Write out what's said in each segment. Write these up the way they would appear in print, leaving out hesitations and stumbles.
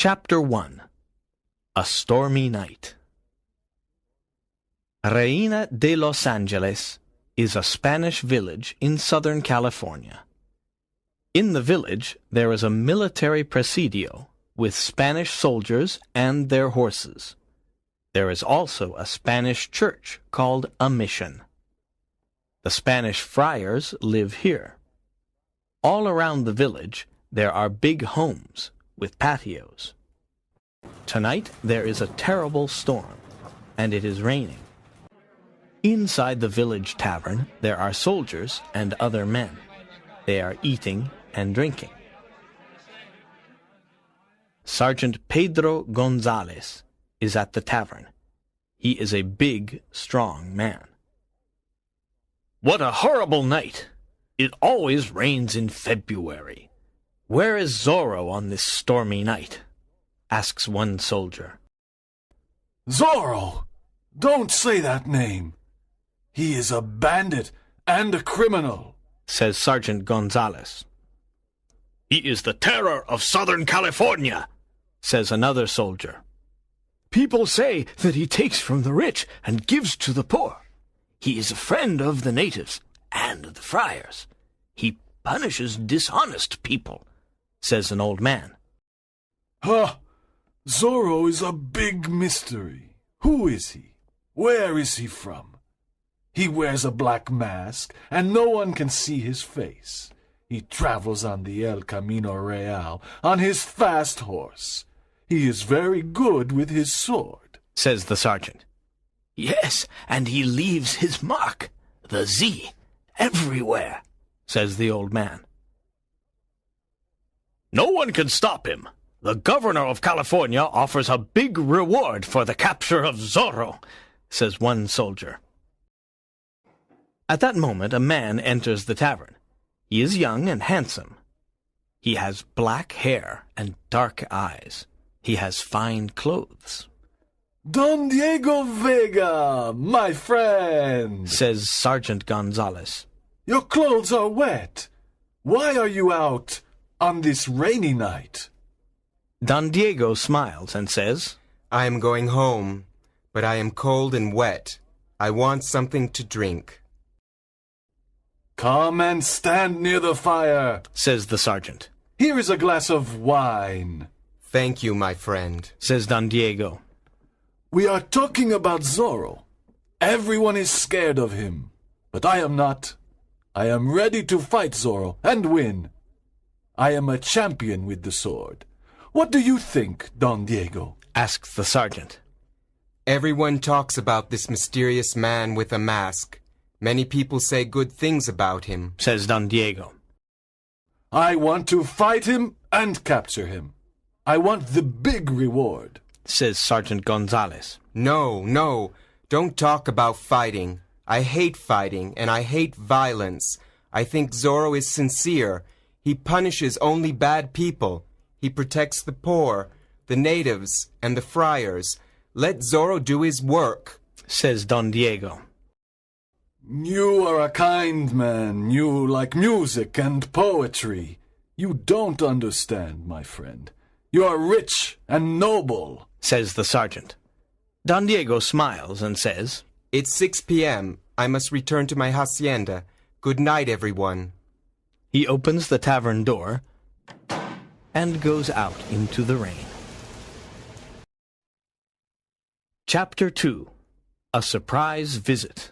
Chapter 1. A Stormy Night. Reina de Los Angeles is a Spanish village in Southern California. In the village there is a military presidio with Spanish soldiers and their horses. There is also a Spanish church called a mission. The Spanish friars live here. All around the village there are big homes with patios. Tonight there is a terrible storm, and it is raining. Inside the village tavern there are soldiers and other men. They are eating and drinking. Sergeant Pedro Gonzalez is at the tavern. He is a big, strong man. "What a horrible night! It always rains in February. Where is Zorro on this stormy night?" asks one soldier. "Zorro! Don't say that name. He is a bandit and a criminal," says Sergeant Gonzalez. "He is the terror of Southern California," says another soldier. "People say that he takes from the rich and gives to the poor. He is a friend of the natives and the friars. He punishes dishonest people," says an old man. "Huh! Zorro is a big mystery. Who is he? Where is he from? He wears a black mask, and no one can see his face. He travels on the El Camino Real on his fast horse. He is very good with his sword," says the sergeant. "Yes, and he leaves his mark, the Z, everywhere," says the old man. "No one can stop him. The governor of California offers a big reward for the capture of Zorro," says one soldier. At that moment a man enters the tavern. He is young and handsome. He has black hair and dark eyes. He has fine clothes. "Don Diego Vega, my friend," says Sergeant Gonzalez. "Your clothes are wet. Why are you out on this rainy night?" Don Diego smiles and says, "I am going home, but I am cold and wet. I want something to drink." "Come and stand near the fire," says the sergeant. "Here is a glass of wine." "Thank you, my friend," says Don Diego. "We are talking about Zorro. Everyone is scared of him, but I am not. I am ready to fight Zorro and win. I am a champion with the sword. What do you think, Don Diego?" asks the sergeant. "Everyone talks about this mysterious man with a mask. Many people say good things about him," says Don Diego. "I want to fight him and capture him. I want the big reward," says Sergeant Gonzalez. No, don't talk about fighting. I hate fighting, and I hate violence. I think Zorro is sincere. He punishes only bad people. He protects the poor, the natives, and the friars. Let Zorro do his work," says Don Diego. "You are a kind man. You like music and poetry. You don't understand, my friend. You are rich and noble," says the sergeant. Don Diego smiles and says, "It's 6 p.m. I must return to my hacienda. Good night, everyone." He opens the tavern door and goes out into the rain. Chapter 2. A Surprise Visit.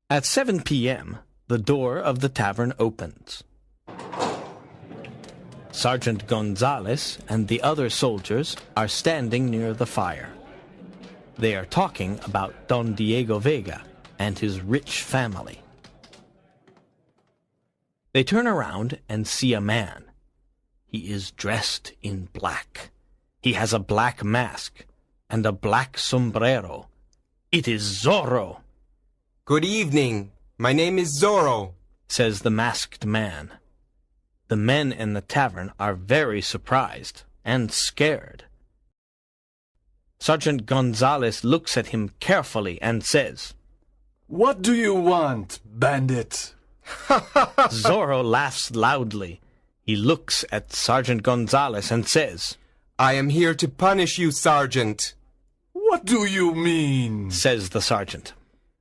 At 7 p.m., the door of the tavern opens. Sergeant Gonzalez and the other soldiers are standing near the fire. They are talking about Don Diego Vega and his rich family. They turn around and see a man. He is dressed in black. He has a black mask and a black sombrero. It is Zorro. "Good evening. My name is Zorro," says the masked man. The men in the tavern are very surprised and scared. Sergeant Gonzalez looks at him carefully and says, "What do you want, bandit?" Zorro laughs loudly. He looks at Sergeant Gonzalez and says, I am here to punish you, Sergeant. What do you mean? says the sergeant.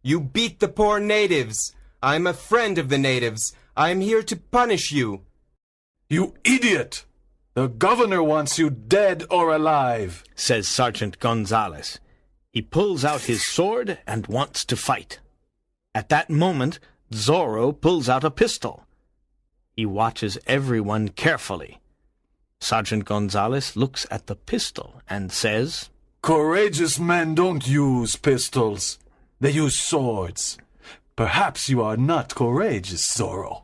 You beat the poor natives. I'm a friend of the natives. I am here to punish you. You idiot! The governor wants you dead or alive, says Sergeant Gonzalez. He pulls out his sword and wants to fight. At that moment, Zorro pulls out a pistol. He watches everyone carefully. Sergeant Gonzalez looks at the pistol and says, Courageous men don't use pistols. They use swords. Perhaps you are not courageous, Zorro.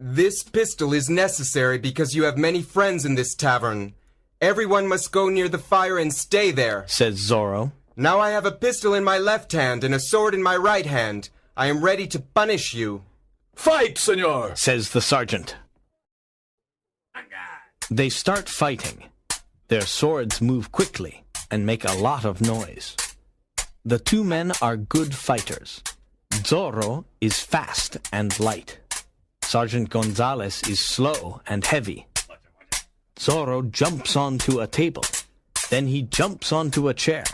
This pistol is necessary because you have many friends in this tavern. Everyone must go near the fire and stay there, says Zorro. Now I have a pistol in my left hand and a sword in my right hand. I am ready to punish you. Fight, senor, says the sergeant. They start fighting. Their swords move quickly and make a lot of noise. The two men are good fighters. Zorro is fast and light. Sergeant Gonzalez is slow and heavy. Zorro jumps onto a table. Then he jumps onto a chair.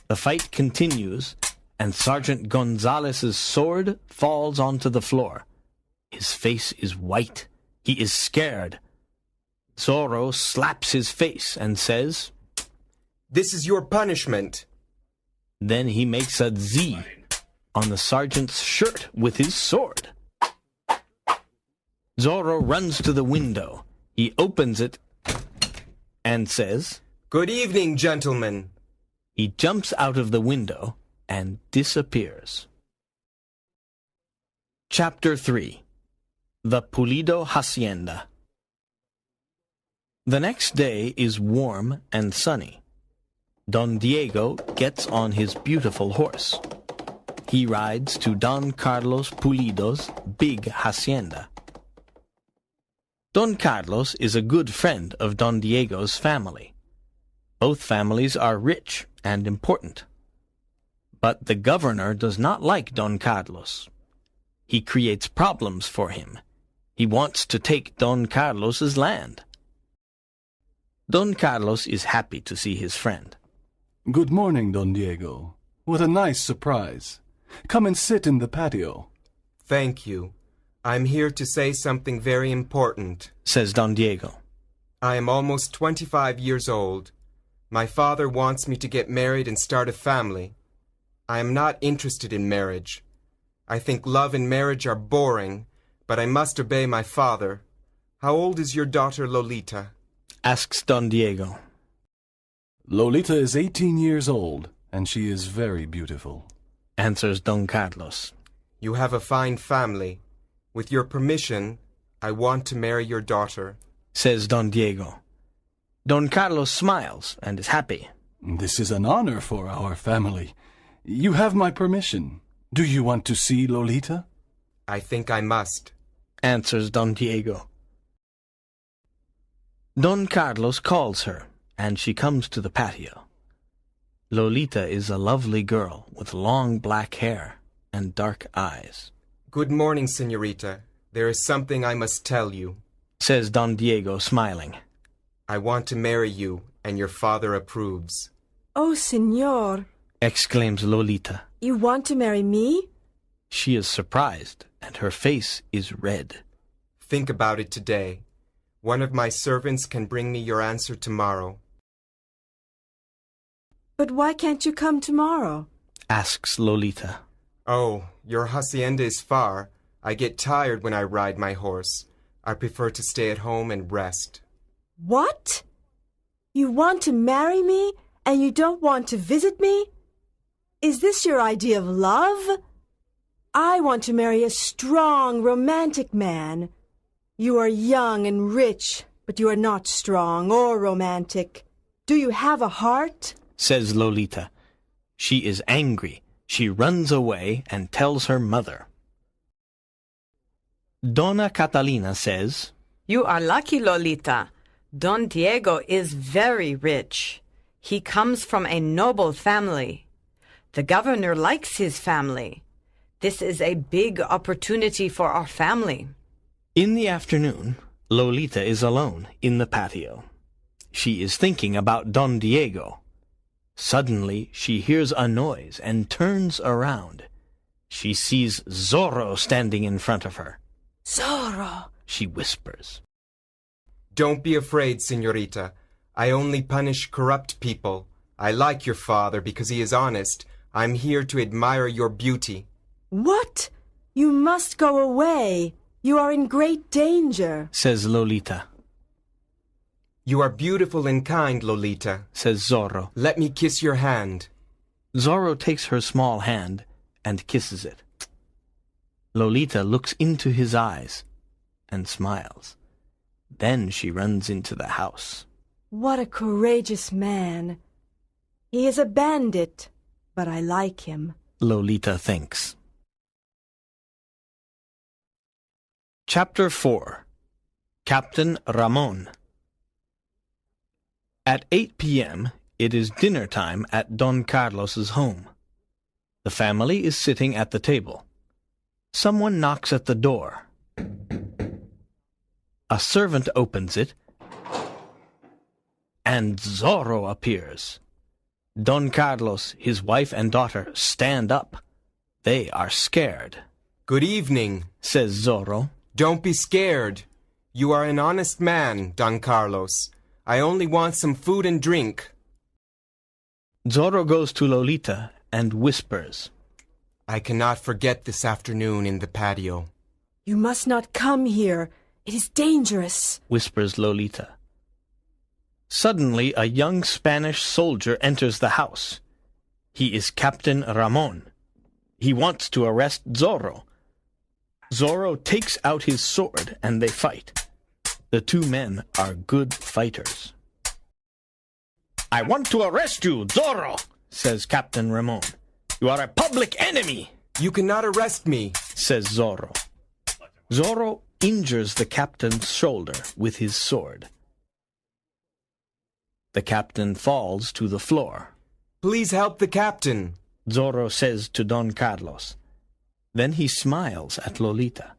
The fight continues, and Sergeant Gonzalez's sword falls onto the floor. His face is white. He is scared. Zorro slaps his face and says, This is your punishment. Then he makes a Z on the sergeant's shirt with his sword. Zorro runs to the window. He opens it and says, Good evening, gentlemen. He jumps out of the window and disappears. Chapter 3. The Pulido Hacienda. The next day is warm and sunny. Don Diego gets on his beautiful horse. He rides to Don Carlos Pulido's big hacienda. Don Carlos is a good friend of Don Diego's family. Both families are rich and important. But the governor does not like Don Carlos. He creates problems for him. He wants to take Don Carlos's land. Don Carlos is happy to see his friend. Good morning, Don Diego. What a nice surprise. Come and sit in the patio. Thank you. I'm here to say something very important, says Don Diego. I am almost 25 years old. My father wants me to get married and start a family. I am not interested in marriage. I think love and marriage are boring, but I must obey my father. How old is your daughter Lolita? Asks Don Diego. Lolita is 18 years old, and she is very beautiful, answers Don Carlos. You have a fine family. With your permission, I want to marry your daughter, says Don Diego. Don Carlos smiles and is happy. This is an honor for our family. You have my permission. Do you want to see Lolita? I think I must, answers Don Diego. Don Carlos calls her, and she comes to the patio. Lolita is a lovely girl with long black hair and dark eyes. Good morning, señorita. There is something I must tell you, says Don Diego, smiling. I want to marry you, and your father approves. Oh, señor, exclaims Lolita. You want to marry me? She is surprised, and her face is red. Think about it today. One of my servants can bring me your answer tomorrow. But why can't you come tomorrow? Asks Lolita. Oh, your hacienda is far. I get tired when I ride my horse. I prefer to stay at home and rest. What? You want to marry me, and you don't want to visit me? Is this your idea of love? I want to marry a strong, romantic man. You are young and rich, but you are not strong or romantic. Do you have a heart? Says Lolita. She is angry. She runs away and tells her mother. Dona Catalina says, You are lucky, Lolita. Don Diego is very rich. He comes from a noble family. The governor likes his family. This is a big opportunity for our family. In the afternoon, Lolita is alone in the patio. She is thinking about Don Diego. Suddenly, she hears a noise and turns around. She sees Zorro standing in front of her. Zorro! She whispers. Don't be afraid, señorita. I only punish corrupt people. I like your father because he is honest. I'm here to admire your beauty. What? You must go away. You are in great danger, says Lolita. You are beautiful and kind, Lolita, says Zorro. Let me kiss your hand. Zorro takes her small hand and kisses it. Lolita looks into his eyes and smiles. Then she runs into the house. What a courageous man. He is a bandit, but I like him, Lolita thinks. Chapter 4. Captain Ramon. At 8 p.m., it is dinner time at Don Carlos's home. The family is sitting at the table. Someone knocks at the door. A servant opens it, and Zorro appears. Don Carlos, his wife and daughter stand up. They are scared. Good evening, says Zorro. Don't be scared. You are an honest man, Don Carlos. I only want some food and drink. Zorro goes to Lolita and whispers. I cannot forget this afternoon in the patio. You must not come here. It is dangerous, whispers Lolita. Suddenly, a young Spanish soldier enters the house. He is Captain Ramon. He wants to arrest Zorro. Zorro takes out his sword and they fight. The two men are good fighters. I want to arrest you, Zorro, says Captain Ramon. You are a public enemy. You cannot arrest me, says Zorro. Zorro injures the captain's shoulder with his sword. The captain falls to the floor. Please help the captain, Zorro says to Don Carlos. Then he smiles at Lolita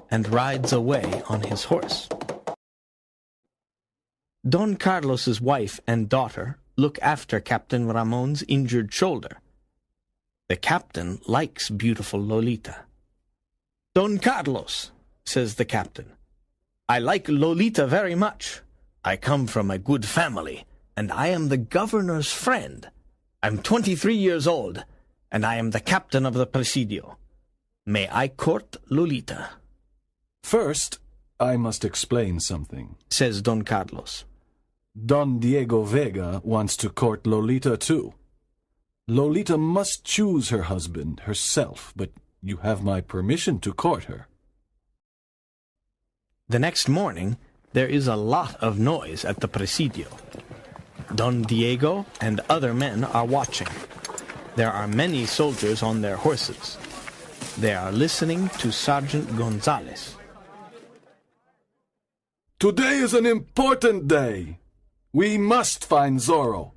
and rides away on his horse. Don Carlos's wife and daughter look after Captain Ramon's injured shoulder. The captain likes beautiful Lolita. Don Carlos, says the captain, I like Lolita very much. I come from a good family, and I am the governor's friend. I'm 23 years old, and I am the captain of the Presidio. May I court Lolita? First, I must explain something, says Don Carlos. Don Diego Vega wants to court Lolita too. Lolita must choose her husband herself, but you have my permission to court her. The next morning, there is a lot of noise at the Presidio. Don Diego and other men are watching. There are many soldiers on their horses. They are listening to Sergeant Gonzalez. Today is an important day. We must find Zorro.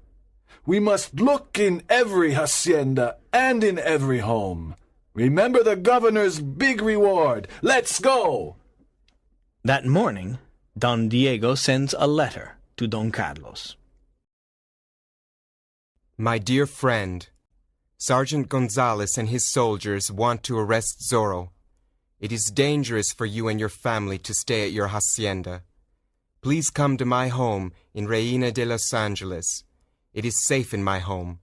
We must look in every hacienda and in every home. Remember the governor's big reward. Let's go! That morning, Don Diego sends a letter to Don Carlos. My dear friend, Sergeant Gonzalez and his soldiers want to arrest Zorro. It is dangerous for you and your family to stay at your hacienda. Please come to my home in Reina de Los Angeles. It is safe in my home.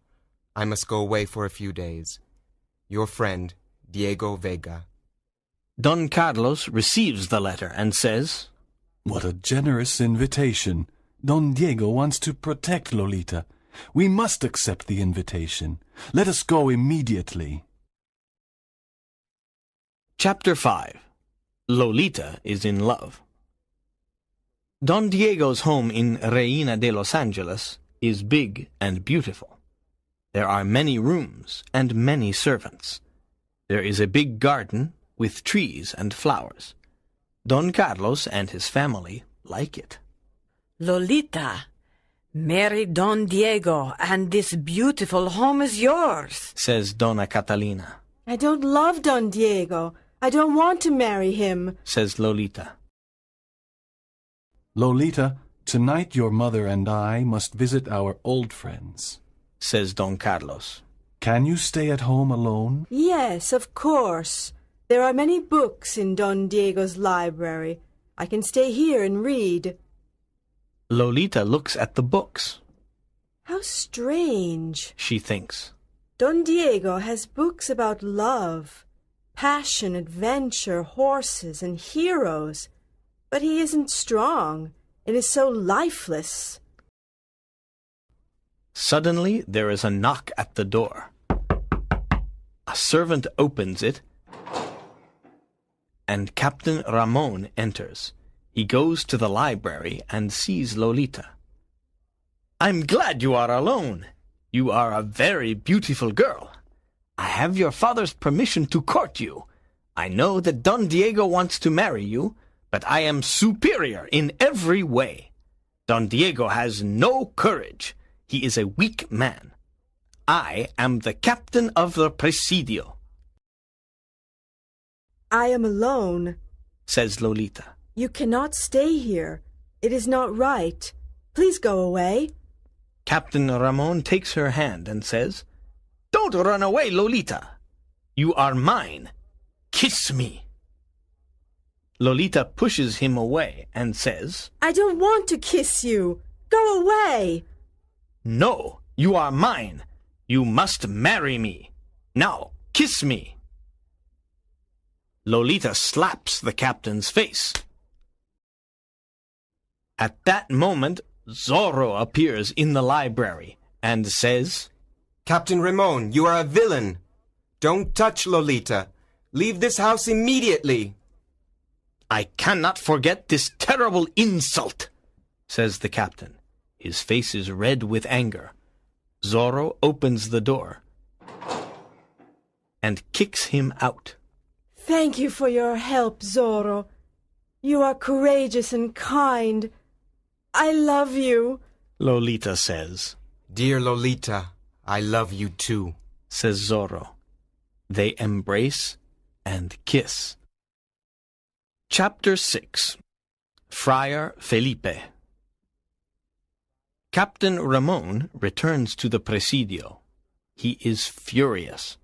I must go away for a few days. Your friend, Diego Vega. Don Carlos receives the letter and says, What a generous invitation. Don Diego wants to protect Lolita. We must accept the invitation. Let us go immediately. Chapter 5. Lolita is in love. Don Diego's home in Reina de Los Angeles is big and beautiful. There are many rooms and many servants. There is a big garden with trees and flowers. Don Carlos and his family like it. Lolita, marry Don Diego, and this beautiful home is yours, says Donna Catalina. I don't love Don Diego. I don't want to marry him, says Lolita. Lolita, tonight your mother and I must visit our old friends, says Don Carlos. Can you stay at home alone? Yes, of course. There are many books in Don Diego's library. I can stay here and read. Lolita looks at the books. How strange, she thinks. Don Diego has books about love, passion, adventure, horses, and heroes. But he isn't strong and is so lifeless. Suddenly there is a knock at the door. A servant opens it, and Captain Ramon enters. He goes to the library and sees Lolita. I'm glad you are alone. You are a very beautiful girl. I have your father's permission to court you. I know that Don Diego wants to marry you, but I am superior in every way. Don Diego has no courage. He is a weak man. I am the captain of the Presidio. I am alone, says Lolita. You cannot stay here. It is not right. Please go away. Captain Ramon takes her hand and says, Don't run away, Lolita. You are mine. Kiss me. Lolita pushes him away and says, I don't want to kiss you. Go away. No, you are mine. You must marry me. Now, kiss me. Lolita slaps the captain's face. At that moment, Zorro appears in the library and says, Captain Ramon, you are a villain. Don't touch Lolita. Leave this house immediately. I cannot forget this terrible insult, says the captain. His face is red with anger. Zorro opens the door and kicks him out. Thank you for your help, Zorro. You are courageous and kind. I love you, Lolita says. Dear Lolita, I love you too, says Zorro. They embrace and kiss. Chapter 6. Friar Felipe. Captain Ramon returns to the Presidio. He is furious.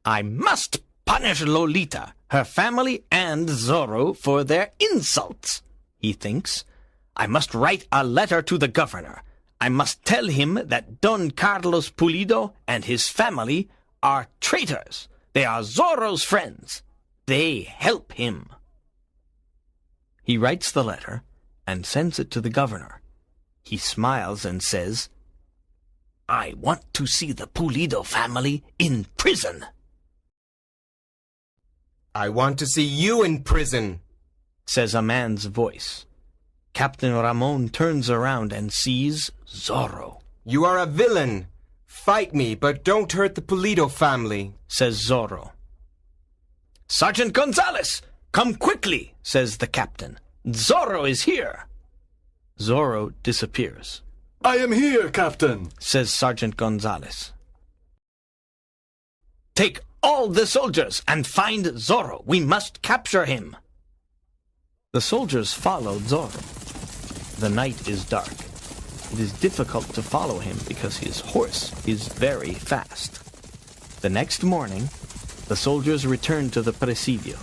I must punish Lolita, her family, and Zorro for their insults, he thinks. I must write a letter to the governor. I must tell him that Don Carlos Pulido and his family are traitors. They are Zorro's friends. They help him. He writes the letter and sends it to the governor. He smiles and says, I want to see the Pulido family in prison. I want to see you in prison, says a man's voice. Captain Ramon turns around and sees Zorro. You are a villain. Fight me, but don't hurt the Pulido family, says Zorro. Sergeant Gonzalez, come quickly, says the captain. Zorro is here. Zorro disappears. I am here, Captain, says Sergeant Gonzalez. Take all the soldiers and find Zorro. We must capture him. The soldiers follow Zorro. The night is dark. It is difficult to follow him because his horse is very fast. The next morning, the soldiers return to the Presidio.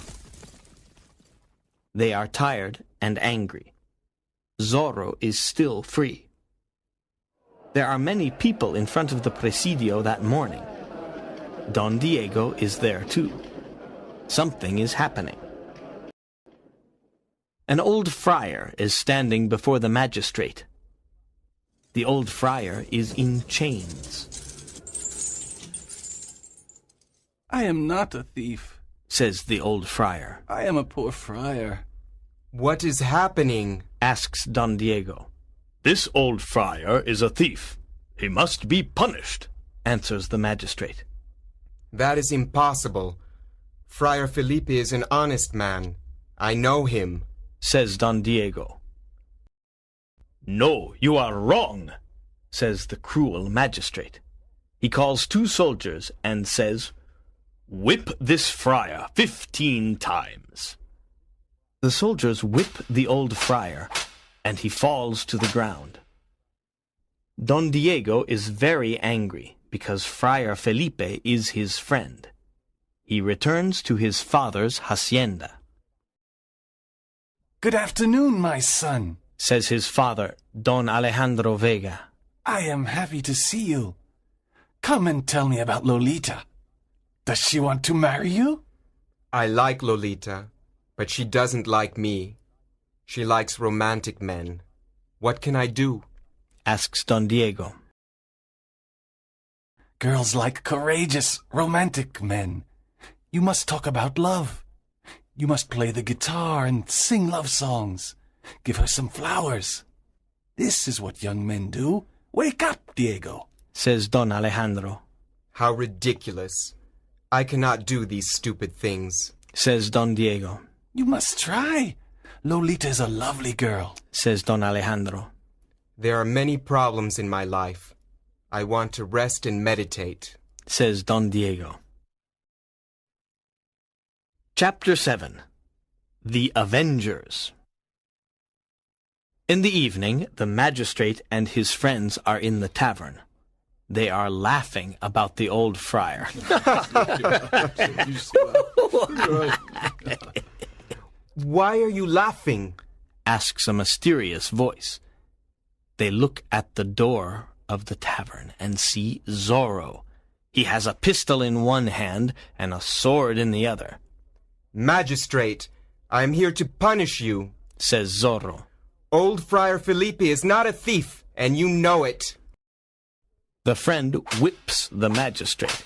They are tired and angry. Zorro is still free. There are many people in front of the Presidio that morning. Don Diego is there too. Something is happening. An old friar is standing before the magistrate. The old friar is in chains. I am not a thief, says the old friar. I am a poor friar. What is happening? Asks Don Diego. This old friar is a thief. He must be punished, answers the magistrate. That is impossible. Friar Felipe is an honest man. I know him, says Don Diego. No, you are wrong, says the cruel magistrate. He calls 2 soldiers and says, Whip this friar 15 times. The soldiers whip the old friar, and he falls to the ground. Don Diego is very angry because Friar Felipe is his friend. He returns to his father's hacienda. Good afternoon, my son, says his father, Don Alejandro Vega. I am happy to see you. Come and tell me about Lolita. Does she want to marry you? I like Lolita, but she doesn't like me. She likes romantic men. What can I do? Asks Don Diego. Girls like courageous, romantic men. You must talk about love. You must play the guitar and sing love songs. Give her some flowers. This is what young men do. Wake up, Diego, says Don Alejandro. How ridiculous. I cannot do these stupid things, says Don Diego. You must try. Lolita is a lovely girl, says Don Alejandro. There are many problems in my life. I want to rest and meditate, says Don Diego. Chapter 7. The Avengers. In the evening, the magistrate and his friends are in the tavern. They are laughing about the old friar. Why are you laughing? Asks a mysterious voice. They look at the door of the tavern and see Zorro. He has a pistol in one hand and a sword in the other. Magistrate, I am here to punish you, says Zorro. Old Friar Felipe is not a thief, and you know it. The friend whips the magistrate.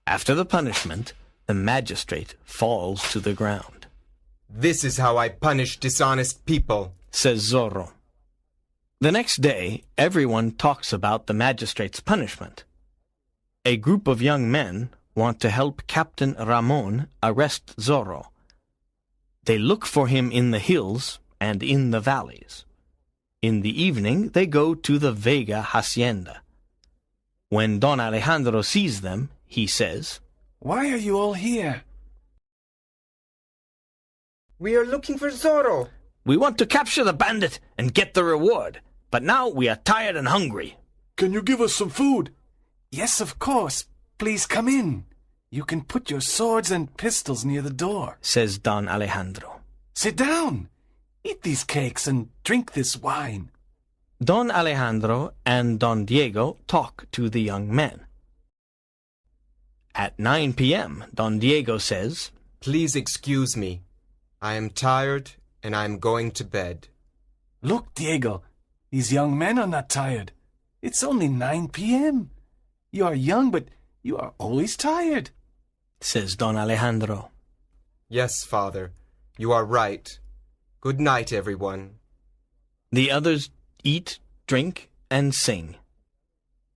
After the punishment, the magistrate falls to the ground. This is how I punish dishonest people, says Zorro. The next day, everyone talks about the magistrate's punishment. A group of young men want to help Captain Ramon arrest Zorro. They look for him in the hills and in the valleys. In the evening, they go to the Vega Hacienda. When Don Alejandro sees them, he says, Why are you all here? We are looking for Zorro. We want to capture the bandit and get the reward, but now we are tired and hungry. Can you give us some food? Yes, of course. Please come in. You can put your swords and pistols near the door, says Don Alejandro. Sit down. Eat these cakes and drink this wine. Don Alejandro and Don Diego talk to the young men. At 9 p.m., Don Diego says, Please excuse me. I am tired and I am going to bed. Look, Diego, these young men are not tired. It's only 9 p.m. You are young, but you are always tired, says Don Alejandro. Yes, Father, you are right. Good night, everyone. The others eat, drink, and sing.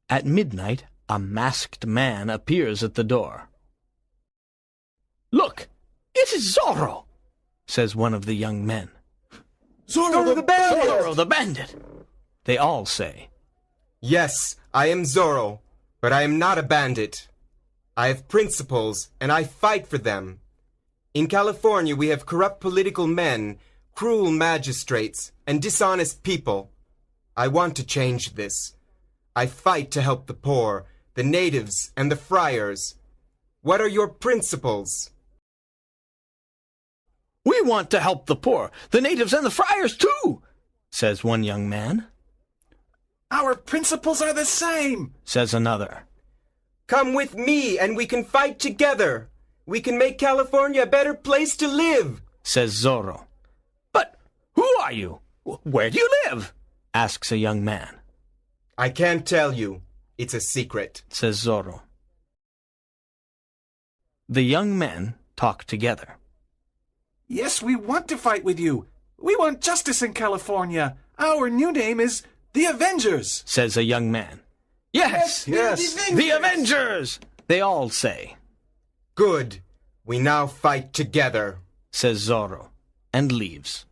At midnight, a masked man appears at the door. Look, it is Zorro, says one of the young men. Zorro the bandit! Zorro the bandit, they all say. Yes, I am Zorro, but I am not a bandit. I have principles, and I fight for them. In California, we have corrupt political men, cruel magistrates, and dishonest people. I want to change this. I fight to help the poor, the natives, and the friars. What are your principles? We want to help the poor, the natives, and the friars too, says one young man. Our principles are the same, says another. Come with me and we can fight together. We can make California a better place to live, says Zorro. But who are you? Where do you live? Asks a young man. I can't tell you. It's a secret, says Zorro. The young men talk together. Yes, we want to fight with you. We want justice in California. Our new name is the Avengers, says a young man. Yes, the Avengers, they all say. Good. We now fight together, says Zorro, and leaves.